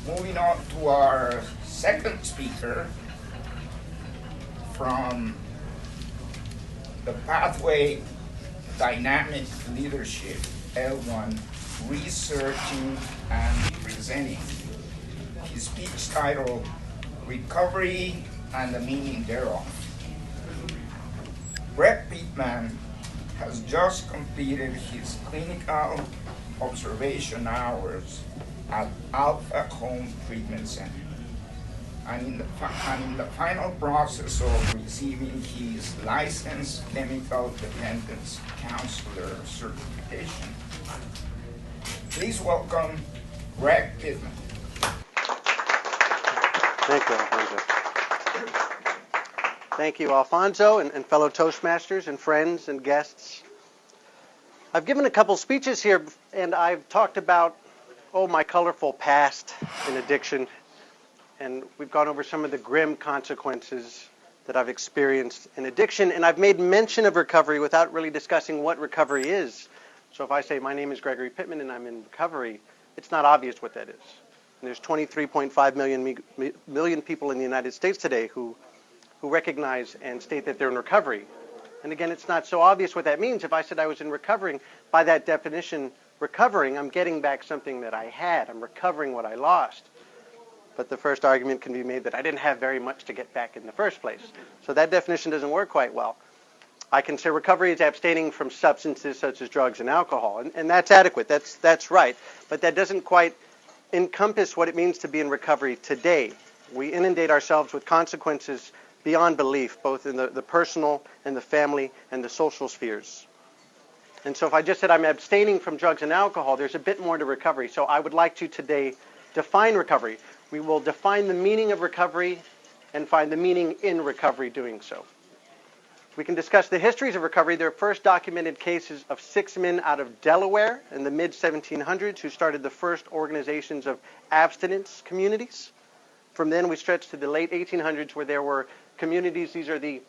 Moving on to our second speaker from the Pathway Dynamic Leadership, L1, Researching and Presenting. His speech titled, Recovery and the Meaning Thereof. Greg Pittman has just completed his clinical observation hours at Alpha Home Treatment Center, and in the final process of receiving his licensed chemical dependence counselor certification. Please welcome Greg Pittman. Thank you, Alfonso. Thank you, Alfonso, and fellow Toastmasters and friends and guests. I've given a couple speeches here, and I've talked about, my colorful past in addiction, and we've gone over some of the grim consequences that I've experienced in addiction, and I've made mention of recovery without really discussing what recovery is. So if I say my name is Gregory Pittman and I'm in recovery, it's not obvious what that is. And there's 23.5 million people in the United States today who recognize and state that they're in recovery. And again, it's not so obvious what that means. If I said I was in recovering, by that definition, recovering, I'm getting back something that I had. I'm recovering what I lost. But the first argument can be made that I didn't have very much to get back in the first place. So that definition doesn't work quite well. I can say recovery is abstaining from substances such as drugs and alcohol, and that's adequate. That's right. But that doesn't quite encompass what it means to be in recovery today. We inundate ourselves with consequences beyond belief, both in the personal and the family and the social spheres. And so if I just said I'm abstaining from drugs and alcohol, there's a bit more to recovery. So I would like to today define recovery. We will define the meaning of recovery and find the meaning in recovery doing so. We can discuss the histories of recovery. There are first documented cases of 6 men out of Delaware in the mid-1700s who started the first organizations of abstinence communities. From then we stretch to the late 1800s where there were communities. These are the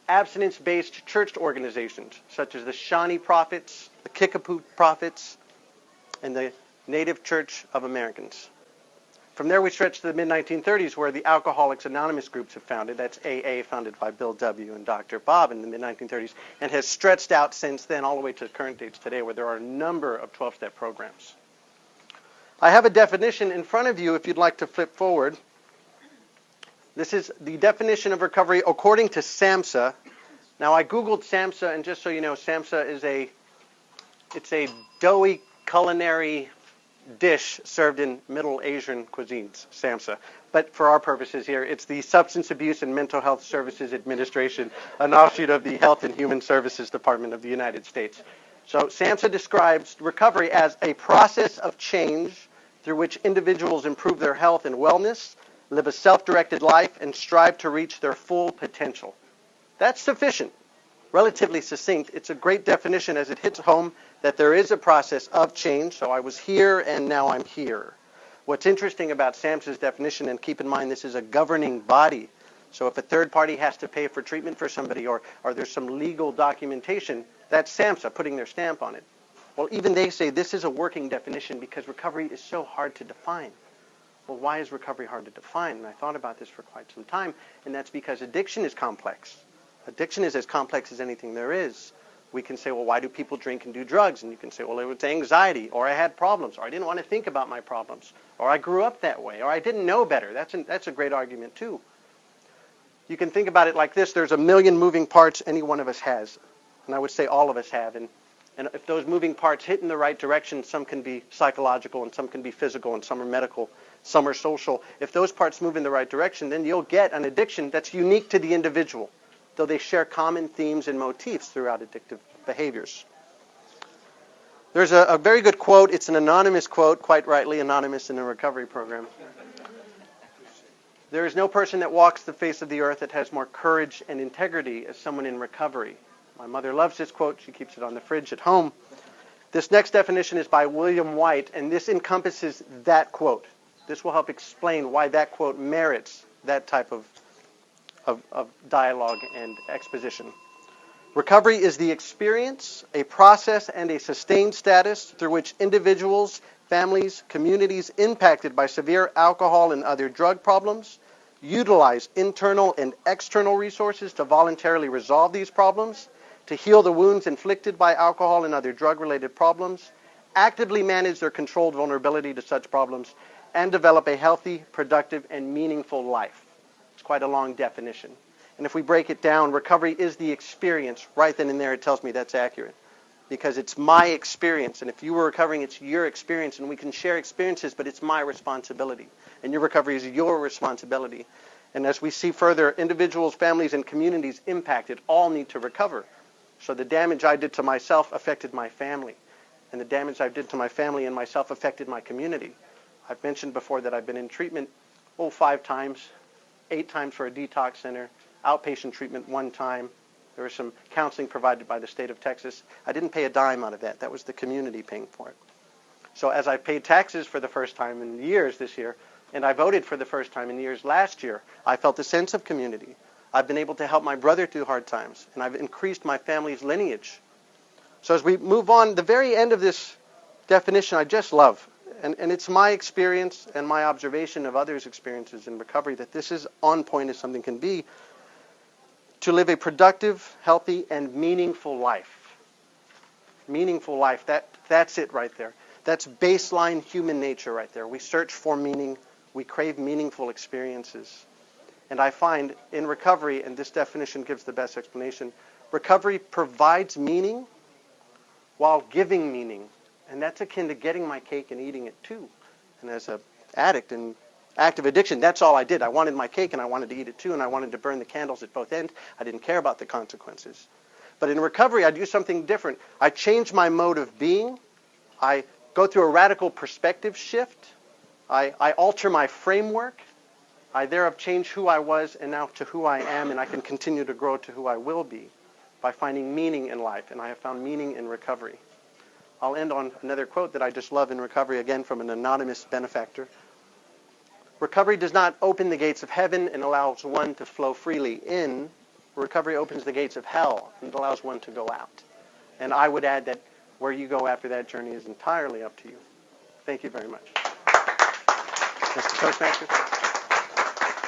abstinence-based church organizations, such as the Shawnee Prophets, the Kickapoo Prophets, and the Native Church of Americans. From there, we stretch to the mid-1930s, where the Alcoholics Anonymous groups have founded. That's AA, founded by Bill W. and Dr. Bob in the mid-1930s, and has stretched out since then all the way to current dates today, where there are a number of 12-step programs. I have a definition in front of you if you'd like to flip forward. This is the definition of recovery according to Samsa. Now, I Googled Samsa, and just so you know, Samsa is a doughy culinary dish served in Middle Asian cuisines, Samsa. But for our purposes here, it's the Substance Abuse and Mental Health Services Administration, an offshoot of the Health and Human Services Department of the United States. So Samsa describes recovery as a process of change through which individuals improve their health and wellness, live a self-directed life, and strive to reach their full potential. That's sufficient. Relatively succinct. It's a great definition as it hits home that there is a process of change. So I was here and now I'm here. What's interesting about Samsa's definition, and keep in mind this is a governing body, so if a third party has to pay for treatment for somebody or there's some legal documentation, that's Samsa putting their stamp on it. Well, even they say this is a working definition because recovery is so hard to define. Well, why is recovery hard to define? And I thought about this for quite some time, and that's because addiction is complex. Addiction is as complex as anything there is. We can say, well, why do people drink and do drugs? And you can say, well, it was anxiety, or I had problems, or I didn't want to think about my problems, or I grew up that way, or I didn't know better. That's a great argument, too. You can think about it like this. There's a million moving parts any one of us has, and I would say all of us have. And if those moving parts hit in the right direction, some can be psychological, and some can be physical, and some are medical, some are social. If those parts move in the right direction, then you'll get an addiction that's unique to the individual, though they share common themes and motifs throughout addictive behaviors. There's a very good quote. It's an anonymous quote, quite rightly anonymous in the recovery program. There is no person that walks the face of the earth that has more courage and integrity as someone in recovery. My mother loves this quote. She keeps it on the fridge at home. This next definition is by William White, and this encompasses that quote. This will help explain why that quote merits that type of dialogue and exposition. Recovery is the experience, a process, and a sustained status through which individuals families, communities impacted by severe alcohol and other drug problems utilize internal and external resources to voluntarily resolve these problems, to heal the wounds inflicted by alcohol and other drug-related problems, actively manage their controlled vulnerability to such problems, and develop a healthy, productive, and meaningful life. It's quite a long definition. And if we break it down, recovery is the experience. Right then and there, it tells me that's accurate. Because it's my experience, and if you were recovering, it's your experience, and we can share experiences, but it's my responsibility. And your recovery is your responsibility. And as we see further, individuals, families, and communities impacted all need to recover. So the damage I did to myself affected my family. And the damage I did to my family and myself affected my community. I've mentioned before that I've been in treatment, 5 times, 8 times for a detox center, outpatient treatment 1 time. There was some counseling provided by the state of Texas. I didn't pay a dime out of that. That was the community paying for it. So as I paid taxes for the first time in years this year, and I voted for the first time in years last year, I felt a sense of community. I've been able to help my brother through hard times, and I've increased my family's lineage. So as we move on, the very end of this definition I just love, and it's my experience and my observation of others' experiences in recovery that this is on point as something can be, to live a productive, healthy, and meaningful life. Meaningful life, that's it right there. That's baseline human nature right there. We search for meaning. We crave meaningful experiences. And I find in recovery, and this definition gives the best explanation, recovery provides meaning while giving meaning. And that's akin to getting my cake and eating it too. And as an addict in active addiction, that's all I did. I wanted my cake and I wanted to eat it too, and I wanted to burn the candles at both ends. I didn't care about the consequences. But in recovery, I do something different. I change my mode of being. I go through a radical perspective shift. I alter my framework. I thereof change who I was and now to who I am, and I can continue to grow to who I will be by finding meaning in life, and I have found meaning in recovery. I'll end on another quote that I just love in recovery, again from an anonymous benefactor. Recovery does not open the gates of heaven and allows one to flow freely in. Recovery opens the gates of hell and allows one to go out. And I would add that where you go after that journey is entirely up to you. Thank you very much. Mr. Toastmaster.